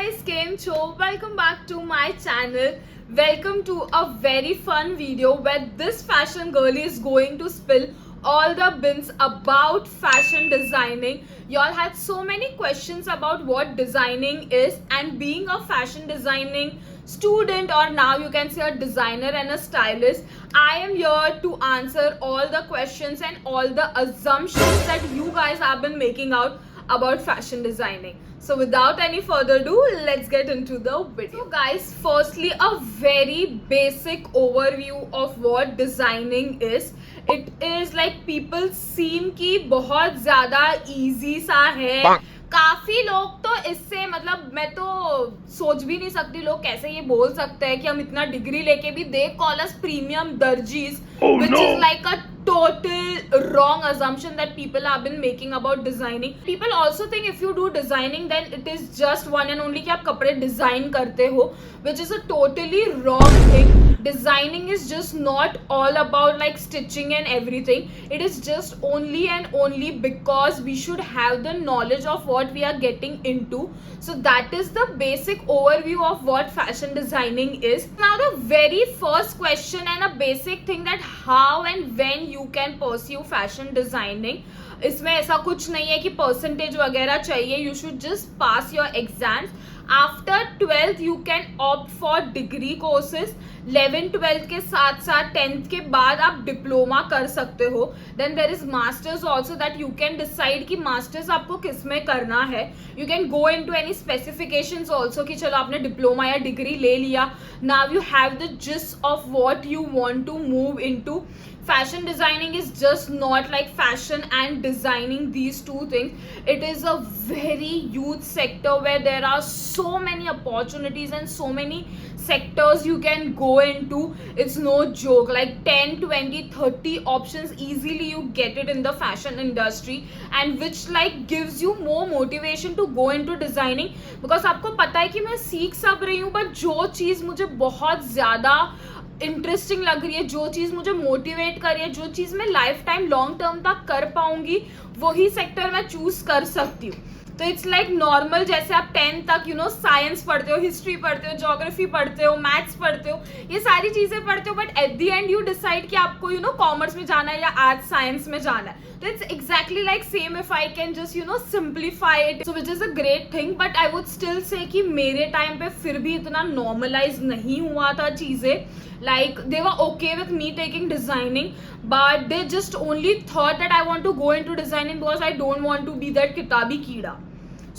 guys, came cho. Welcome back to my channel. Welcome to a very fun video where this fashion girl is going to spill all the bins about fashion designing. Y'all had so many questions about what designing is, and being a fashion designing student, or now you can say a designer and a stylist, I am here to answer all the questions and all the assumptions that you guys have been making out about fashion designing. So without any further ado, let's get into the video. So guys, firstly, a very basic overview of what designing is. It is like people seem कि बहुत ज़्यादा easy सा है. काफी लोग तो इससे मतलब मैं तो सोच भी नहीं सकती लोग कैसे ये बोल सकते हैं कि हम इतना डिग्री लेके भी दे कॉल अस प्रीमियम दर्जीज, which is like a total wrong assumption that people have been making about designing. People also think if you do designing then it is just one and only कि आप कपड़े design करते हो, which is a totally wrong thing. Designing is just not all about like stitching and everything. It is just only and only because we should have the knowledge of what we are getting into. So that is the basic overview of what fashion designing is. Now the very first question and a basic thing that how and when you can pursue fashion designing. इसमें ऐसा कुछ नहीं है कि percentage वगैरह चाहिए. You should just pass your exams. After 12th you can opt for degree courses. 11th 12th के साथ साथ 10th के बाद आप डिप्लोमा कर सकते हो. Then there is masters also that you can decide कि masters आपको किस में करना है. You can go into any specifications also कि चलो आपने डिप्लोमा या डिग्री ले लिया. Now you have the gist of what you want to move into. Fashion designing is just not like fashion and designing, these two things. It is a very huge sector where there are so many opportunities and so many sectors you can go into. It's no joke, like 10 20 30 options easily you get it in the fashion industry, and which like gives you more motivation to go into designing. Because आपको पता है कि मैं सीख सब रही हूँ, but जो चीज़ मुझे बहुत ज़्यादा इंटरेस्टिंग लग रही है, जो चीज़ मुझे मोटिवेट कर रही है, जो चीज़ मैं लाइफ टाइम लॉन्ग टर्म तक कर पाऊंगी, वही सेक्टर मैं चूज कर सकती हूँ. तो इट्स लाइक नॉर्मल जैसे आप 10 तक साइंस पढ़ते हो, हिस्ट्री पढ़ते हो, ज्योग्राफी पढ़ते हो, मैथ्स पढ़ते हो, ये सारी चीज़ें पढ़ते हो, but at the end you decide कि आपको कॉमर्स में जाना है या आर्ट्स साइंस में जाना है. तो it's exactly like same if I can just simplify it, so which is a great thing. But I would still say कि मेरे टाइम पे फिर भी इतना नॉर्मलाइज नहीं हुआ था चीज़ें. Like they were okay with me taking designing, but they just only thought that I want to go into designing because I don't want to be that kitabi keeda.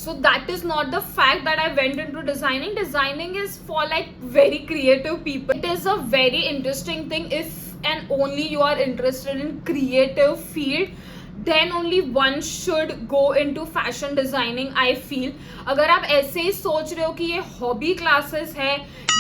So that is not the fact that I went into designing. Designing is for like very creative people. It is a very interesting thing if and only you are interested in creative field, then only one should go into fashion designing. I feel अगर आप ऐसे ही सोच रहे हो कि ये hobby classes है,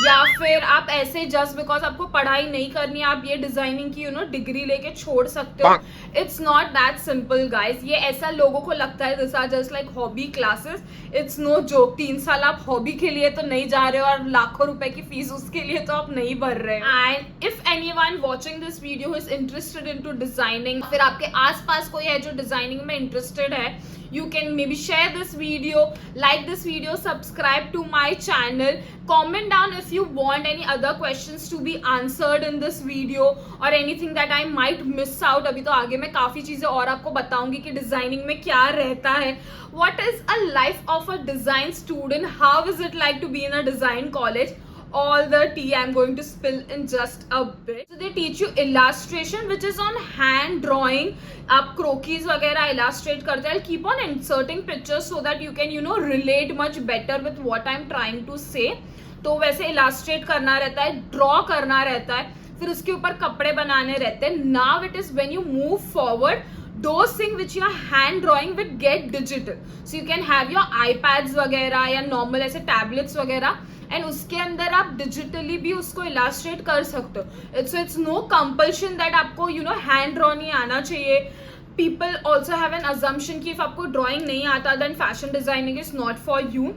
या फिर आप ऐसे जस्ट बिकॉज आपको पढ़ाई नहीं करनी है आप ये डिजाइनिंग की डिग्री लेके छोड़ सकते हो, it's not that simple guys. ये ऐसा लोगों को लगता है this are just like hobby classes. It's no joke. 3 साल आप हॉबी के लिए तो नहीं जा रहे हो और लाखों रुपए की फीस उसके लिए तो आप नहीं भर रहे हो. And if anyone watching this video is interested into designing, फिर आपके आसपास कोई है जो डिजाइनिंग में इंटरेस्टेड है, you can maybe share this video, like this video, subscribe to my channel, comment down if you want any other questions to be answered in this video or anything that I might miss out. अभी तो आगे मैं काफ़ी चीज़ें और आपको बताऊंगी कि डिज़ाइनिंग में क्या रहता है. What is a life of a design student? How is it like to be in a design college? All the tea I'm going to spill in just a bit. So they teach you illustration, which is on hand drawing. आप क्रोकीज वगैरह illustrate करते हैं. I'll keep on inserting pictures so that you can relate much better with what I'm trying to say. तो वैसे illustrate करना रहता है, draw करना रहता है, फिर उसके ऊपर कपड़े बनाने रहते हैं. Now it is when you move forward, those things which your hand drawing will get digital. So you can have your iPads वगैरह या normal ऐसे tablets वगैरह, एंड उसके अंदर आप डिजिटली भी उसको इलास्ट्रेट कर सकते हो. इट्स नो कंपल्शन दैट आपको हैंड ड्रॉ नहीं आना चाहिए. People also have an assumption कि इफ आपको ड्रॉइंग नहीं आता then fashion designing is not for you.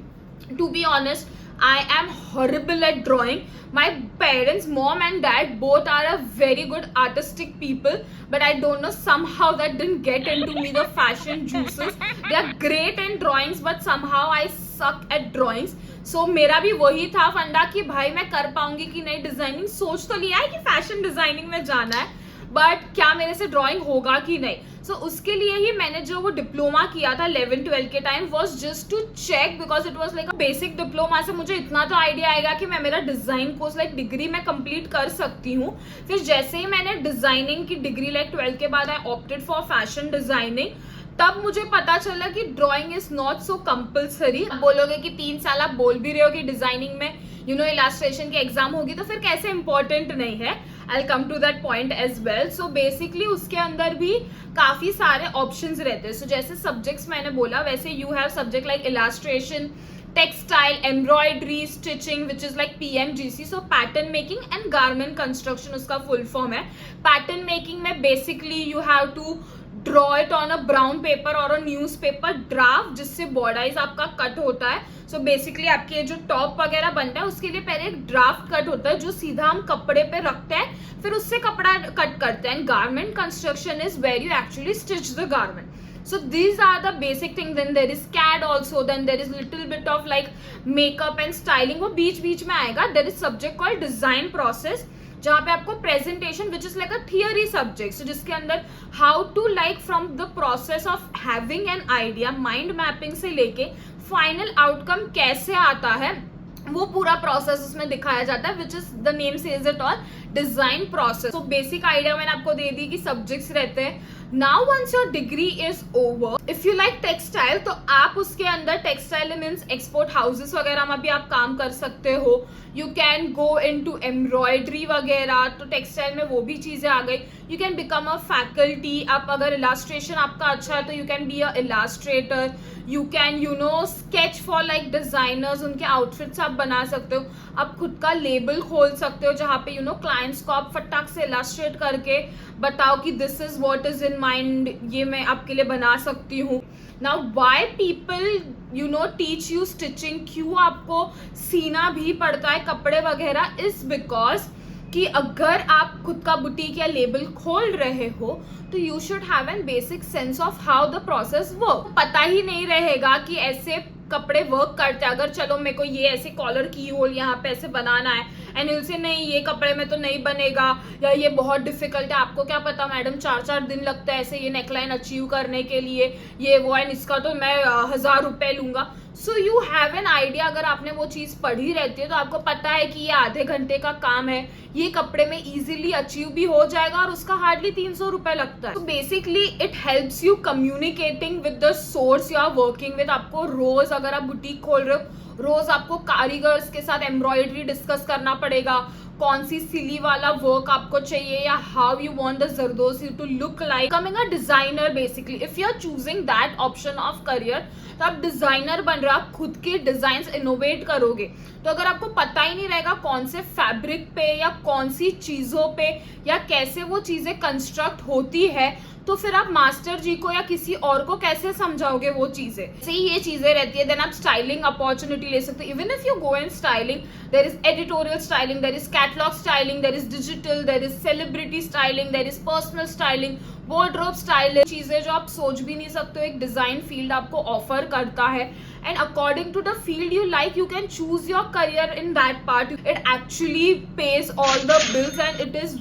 To be honest, I am horrible at drawing. My parents, mom and dad, both are a very good artistic people, but I don't know, somehow that didn't get into me the fashion juices. They are great in drawings, but somehow I suck at drawings. So मेरा भी वही था फंडा कि भाई मैं कर पाऊंगी कि नहीं डिजाइनिंग. सोच तो लिया है कि फैशन डिजाइनिंग में जाना है, बट क्या मेरे से ड्राइंग होगा कि नहीं. सो उसके लिए ही मैंने जो वो डिप्लोमा किया था 11-12 के time was just to check, because it was like a basic diploma. से मुझे इतना तो आइडिया आएगा कि मैं मेरा डिजाइन कोर्स लाइक डिग्री में कंप्लीट कर सकती हूँ. फिर जैसे ही मैंने डिजाइनिंग की डिग्री लाइक 12 के बाद I opted for fashion designing, तब मुझे पता चला कि drawing is not so compulsory. बोलोगे कि 3 साल आप बोल भी रहे हो कि डिजाइनिंग में इलास्ट्रेशन की एग्जाम होगी, तो फिर कैसे इंपॉर्टेंट नहीं है. I come to that point as well. So basically उसके अंदर भी काफी सारे ऑप्शंस रहते हैं. सो जैसे सब्जेक्ट्स मैंने बोला, वैसे you have subject like illustration, textile, embroidery, stitching, which is like PMGC. So pattern making and garment construction उसका full form है. Pattern making में basically you have to draw it on a brown paper or a newspaper draft, जिससे बॉर्डराइज आपका cut होता है. So basically आपके जो top वगैरह बनता है उसके लिए पहले एक ड्राफ्ट कट होता है जो सीधा हम कपड़े पे रखते हैं, फिर उससे कपड़ा कट करते हैं. Garment construction is where you actually stitch the garment. So these are the basic things. Then there is CAD also. Then there is little bit of like makeup and styling. वो बीच में आएगा. There is subject called design process, जहाँ पे आपको presentation which is like a theory subject. So जिसके अंदर how to like from the process of having an idea, mind mapping से लेके final outcome कैसे आता है, वो पूरा प्रोसेस उसमें दिखाया जाता है, which is the name says it all, design process. तो बेसिक आइडिया मैंने आपको दे दी कि सब्जेक्ट्स रहते हैं. Now once your degree is over, if you like textile, तो आप उसके अंदर टेक्सटाइल मीन्स एक्सपोर्ट हाउसेस वगैरह में भी आप काम कर सकते हो. You can go into embroidery वगैरह, तो टेक्सटाइल में वो भी चीजें आ गई. You can become a faculty. आप अगर इलास्ट्रेशन आपका अच्छा है तो you can be a illustrator. You can sketch for like designers, उनके आउटफिट्स आप बना सकते हो. आप खुद का लेबल खोल सकते हो जहाँ पे क्लाइंट्स को आप फटाक से इलास्ट्रेट करके बताओ कि this is what is in mind, ये मैं आपके लिए बना सकती हूँ. Now why people teach you stitching, क्यों आपको सीना भी पड़ता है कपड़े वगैरह, इज बिकॉज कि अगर आप खुद का बुटीक या लेबल खोल रहे हो तो you should have an basic sense of how the process work. पता ही नहीं रहेगा कि ऐसे कपड़े वर्क करते हैं. अगर चलो मेरे को ये ऐसे कॉलर की होल यहाँ पे ऐसे बनाना है एंड इनसे नहीं, ये कपड़े में तो नहीं बनेगा या ये बहुत डिफिकल्ट है. आपको क्या पता मैडम 4-4 दिन लगता है ऐसे ये नेकलाइन अचीव करने के लिए, ये वो एंड इसका तो मैं 1000 रुपए लूंगा. So you have an idea. अगर आपने वो चीज पढ़ी रहती है तो आपको पता है कि ये आधे घंटे का काम है, ये कपड़े में इजीली अचीव भी हो जाएगा और उसका हार्डली 300 रुपए लगता है. तो basically it helps you communicating with the source you are working with. आपको रोज अगर आप बुटीक खोल रहे हो, रोज आपको कारीगर्स के साथ एम्ब्रॉयडरी डिस्कस करना पड़ेगा, कौन सी सिली वाला वर्क आपको चाहिए या how you want the zardozi to look like. Coming a designer, basically if you are choosing that option of career, तो आप डिजाइनर बन रहे हो, आप खुद के डिजाइन इनोवेट करोगे. तो अगर आपको पता ही नहीं रहेगा कौन से फैब्रिक पे या कौन सी चीजों पे या कैसे वो चीजें कंस्ट्रक्ट होती है, तो फिर आप मास्टर जी को या किसी और को कैसे समझाओगे वो चीजें. से ये चीजें रहती है. देन आप स्टाइलिंग अपॉर्चुनिटी ले सकते हो. Even if you go in styling, there is editorial styling, there is catalogue styling, there is digital, there is celebrity styling, there is personal styling, wardrobe styling. चीजें जो आप सोच भी नहीं सकते हो एक डिजाइन फील्ड आपको ऑफर करता है. And according to the field you like, you can choose your career in that part. It actually pays all the bills and it is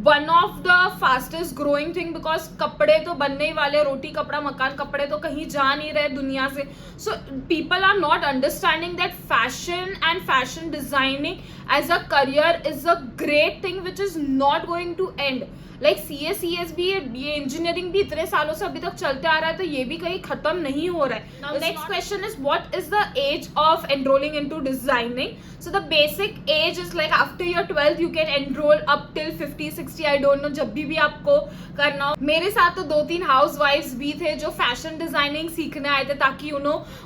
one of the fastest growing thing, because कपड़े तो बनने ही वाले, रोटी कपड़ा मकान, कपड़े तो कहीं जा नहीं रहे दुनिया से. So people are not understanding that fashion and fashion designing as a career is a great thing which is not going to end. Like CS भी, ये इंजीनियरिंग भी इतने सालों से अभी तक चलते आ रहा है, तो ये भी कहीं खत्म नहीं हो रहा है. Now next question is what is the age of enrolling into designing. So the basic age is like after your 12th you can enrol up till 50-60, I don't know, जब भी आपको करना हो. मेरे साथ तो 2-3 हाउसवाइफ्स भी थे जो फैशन डिजाइनिंग सीखने आए थे, ताकि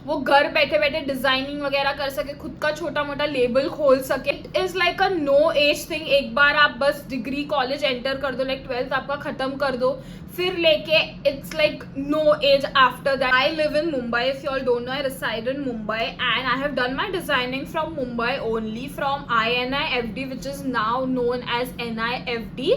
वो घर बैठे बैठे डिजाइनिंग वगैरह कर सके, खुद का छोटा मोटा लेबल खोल सके. It is like a no age thing. एक बार आप बस डिग्री कॉलेज एंटर कर दो, लाइक 12th आपका खत्म कर दो, फिर लेके it's like no age after that. I live in Mumbai, if you all don't know, I reside in Mumbai and I have done my designing from Mumbai only, from INIFD, which is now known as NIFD.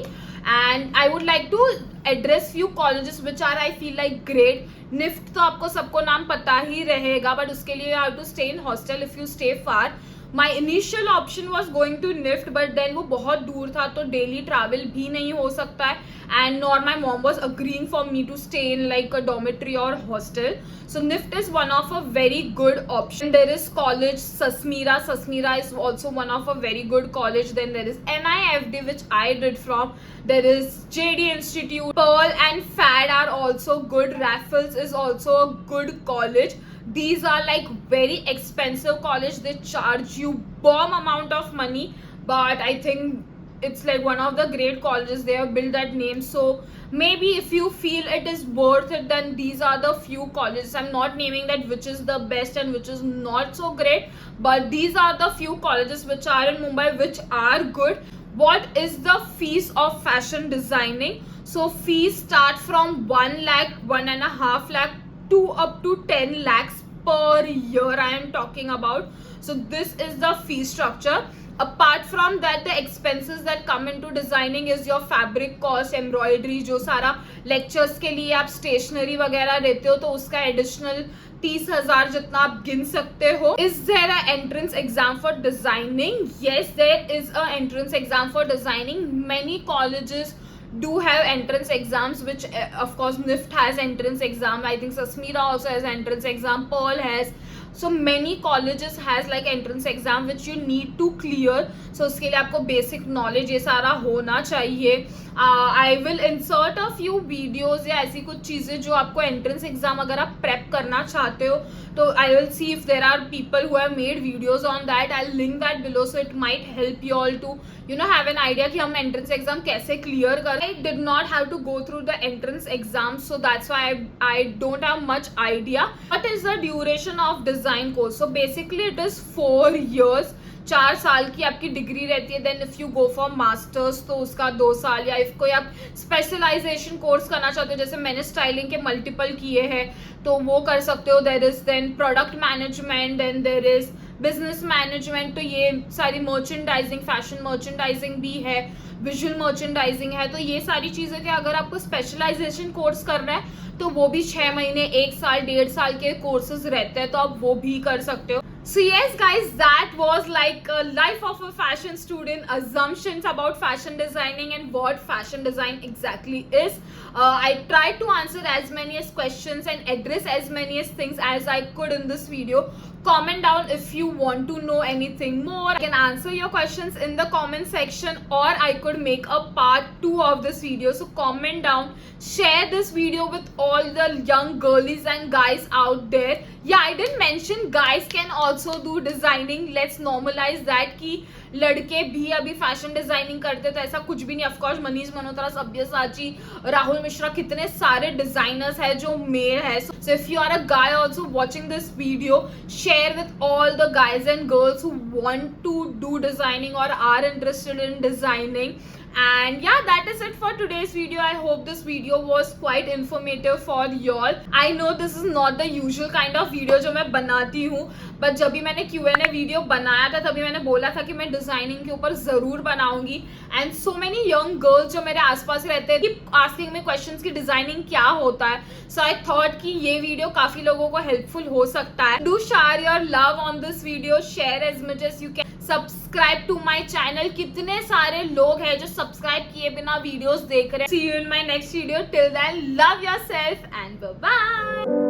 And I would like to address few colleges which are I feel like great. NIFT तो आपको सबको नाम पता ही रहेगा, but उसके लिए you have to stay in hostel if you stay far. My initial option was going to NIFT, but then वो बहुत दूर था तो डेली ट्रैवल भी नहीं हो सकता है, and nor my mom was agreeing for me to stay in like a dormitory और hostel. So NIFT is one of a very good option. There is college Sasmira. Sasmira is also one of a very good college. Then there is NIFD, which I did from. There is JD Institute. Pearl and FAD are also good. Raffles is also a good college. These are like very expensive college. They charge you bomb amount of money, but I think it's like one of the great colleges. They have built that name, so maybe if you feel it is worth it, then these are the few colleges. I'm not naming that which is the best and which is not so great, but these are the few colleges which are in Mumbai which are good. What is the fees of fashion designing? So fees start from 1 lakh, 1.5 lakh to up to 10 lakhs per year I am talking about. So this is the fee structure. Apart from that, the expenses that come into designing is your fabric cost, embroidery, जो सारा lectures के लिए आप stationery वगैरह देते हो तो उसका additional 30,000 जितना आप गिन सकते हो. Is there an entrance exam for designing? Yes, there is an entrance exam for designing. Many colleges do have entrance exams, which of course NIFT has entrance exam. I think Sasmira also has entrance exam. Pearl has. So many colleges has like entrance exam which you need to clear. So उसके लिए आपको basic knowledge ये सारा होना चाहिए. I will insert a few videos या ऐसी कुछ चीज़ें जो आपको entrance exam अगर आप prep करना चाहते हो तो I will see if there are people who have made videos on that. I'll link that below so it might help you all to have an idea कि हम entrance exam कैसे clear करें. I did not have to go through the entrance exam, so that's why I don't have much idea. What is the duration of design course? So basically it is 4 years. 4 साल की आपकी degree रहती है. Then if you go for masters तो उसका 2 साल, या if कोई आप स्पेशलाइजेशन कोर्स करना चाहते हो जैसे मैंने स्टाइलिंग के मल्टीपल किए हैं तो वो कर सकते हो. There is then product management, then there is business management, तो ये सारी मर्चेंडाइजिंग, फैशन मर्चेंडाइजिंग भी है, विजुअल मर्चेंडाइजिंग है. तो ये सारी चीज़ें थी. अगर आपको स्पेशलाइजेशन कोर्स करना है तो वो भी 6 महीने, 1 साल, 1.5 साल के कोर्सेज रहते हैं तो आप वो भी कर सकते हो. So yes guys, that was like a life of a fashion student, assumptions about fashion designing and what fashion design exactly is. I tried to answer as many as questions and address as many as things as I could in this video. Comment down if you want to know anything more. I can answer your questions in the comment section, or I could make a part 2 of this video. So comment down, share this video with all the young girlies and guys out there. Yeah, I didn't mention guys can also do designing. Let's normalize that कि लड़के भी अभी fashion designing करते तो ऐसा कुछ भी नहीं. ऑफकोर्स मनीष मल्होत्रा, सब्यसाची, राहुल मिश्रा, कितने सारे डिजाइनर्स है जो मेल है. So if you are a guy also watching this video, share with all the guys and girls who want to do designing और are interested in designing. And yeah, that is it for today's video. I hope this video was quite informative for y'all. I know this is not the usual kind of video जो मैं बनाती हूँ, but जब भी मैंने Q&A video बनाया था तभी मैंने बोला था कि मैं डिजाइनिंग के ऊपर जरूर बनाऊंगी. And so many young girls जो मेरे आसपास रहते हैं कीप आस्किंग मी क्वेश्चंस कि डिजाइनिंग क्या होता है. सो आई थॉट कि ये वीडियो काफी लोगों को हेल्पफुल हो सकता है. Do share your love on this video, share as much as you can, subscribe to my channel. कितने सारे लोग हैं जो सब्सक्राइब किए बिना वीडियोस देख रहे हैं. See you in my next video. Till then, love yourself and bye bye.